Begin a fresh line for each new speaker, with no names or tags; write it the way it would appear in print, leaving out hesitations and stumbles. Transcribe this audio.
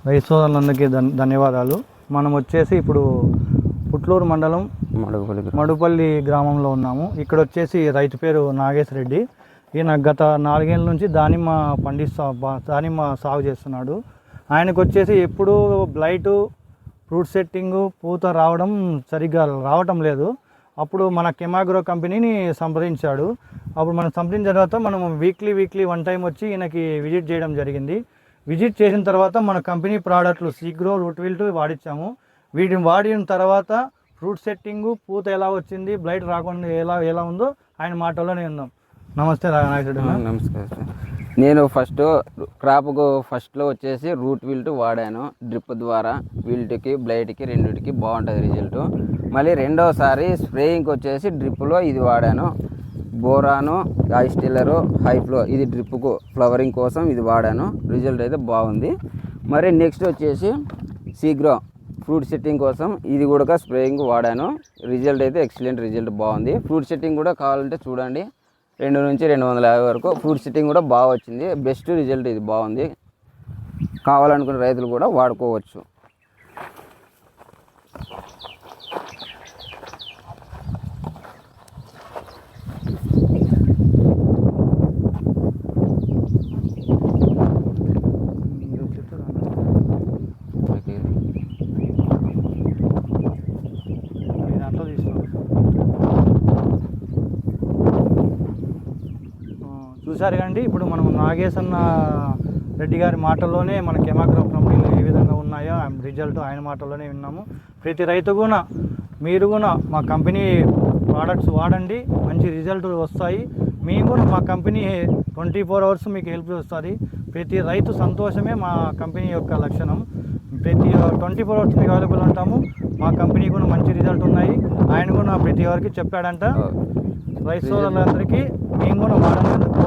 రైతు సోదరులందరికీ ధన్యవాదాలు. మనం వచ్చేసి ఇప్పుడు పుట్లూరు మండలం మడుపల్లి గ్రామంలో ఉన్నాము. ఇక్కడ వచ్చేసి రైతు పేరు నాగేశ్వర రెడ్డి. ఈయన గత 4 ఏళ్ళ నుంచి దానిమ్మ సాగు చేస్తున్నాడు. ఆయనకు వచ్చేసి ఎప్పుడూ బ్లైటు, ఫ్రూట్ సెట్టింగు, పూత సరిగ్గా రావటం లేదు. అప్పుడు మన కెమాగ్రో కంపెనీని సంప్రదించాడు. అప్పుడు మనం సంప్రదించిన తర్వాత మనం వీక్లీ 1 టైం వచ్చి ఈయనకి విజిట్ చేయడం జరిగింది. విజిట్ చేసిన తర్వాత మన కంపెనీ ప్రోడక్ట్లు సీగ్రో, రూట్ విల్ట్ వాడించాము. వీటిని వాడిన తర్వాత ఫ్రూట్ సెట్టింగు, పూత ఎలా వచ్చింది, బ్లైట్ రాకుండా ఎలా ఉందో ఆయన మాటల్లోనే ఉందాం. నమస్తే నాగేశ్వర రెడ్డి.
నమస్కారం. నేను ఫస్ట్లో వచ్చేసి రూట్ విల్ట్ వాడాను. డ్రిప్ ద్వారా విల్ట్కి, బ్లైట్కి రెండింటికి బాగుంటుంది రిజల్ట్. మళ్ళీ రెండోసారి స్ప్రేయింగ్కి వచ్చేసి డ్రిప్లో ఇది వాడాను. బోరాను, ఐస్టిల్లరు, హైఫ్లో ఇది డ్రిప్కు ఫ్లవరింగ్ కోసం ఇది వాడాను. రిజల్ట్ అయితే బాగుంది. మరి నెక్స్ట్ వచ్చేసి సీగ్రో ఫ్రూట్ సెట్టింగ్ కోసం ఇది కూడా స్ప్రేయింగ్ వాడాను. రిజల్ట్ అయితే ఎక్సలెంట్ రిజల్ట్ బాగుంది. ఫ్రూట్ సెట్టింగ్ కూడా కావాలంటే చూడండి, 2 నుంచి 250 వరకు ఫ్రూట్ సెట్టింగ్ కూడా బాగా వచ్చింది. బెస్ట్ రిజల్ట్ ఇది బాగుంది. కావాలనుకునే రైతులు కూడా వాడుకోవచ్చు.
చూసారు కండి, ఇప్పుడు మనం నాగేశ్వర రెడ్డి గారి మాటల్లోనే మన కెమాగ్రో కంపెనీలు ఏ విధంగా ఉన్నాయో రిజల్ట్ ఆయన మాటల్లోనే విన్నాము. ప్రతి రైతు కూడా మీరు కూడా మా కంపెనీ ప్రోడక్ట్స్ వాడండి, మంచి రిజల్ట్ వస్తాయి. మేము కూడా మా కంపెనీ 24 అవర్స్ మీకు హెల్ప్ చేస్తుంది. ప్రతి రైతు సంతోషమే మా కంపెనీ యొక్క లక్షణం. ప్రతి 24 అవర్స్ మీకు అవైలబుల్ ఉంటాము. మా కంపెనీ కూడా మంచి రిజల్ట్ ఉన్నాయి. ఆయన కూడా ప్రతి ఒక్కరికి చెప్పాడంట. రైతు సోదరులందరికీ మేము కూడా వాడడానికి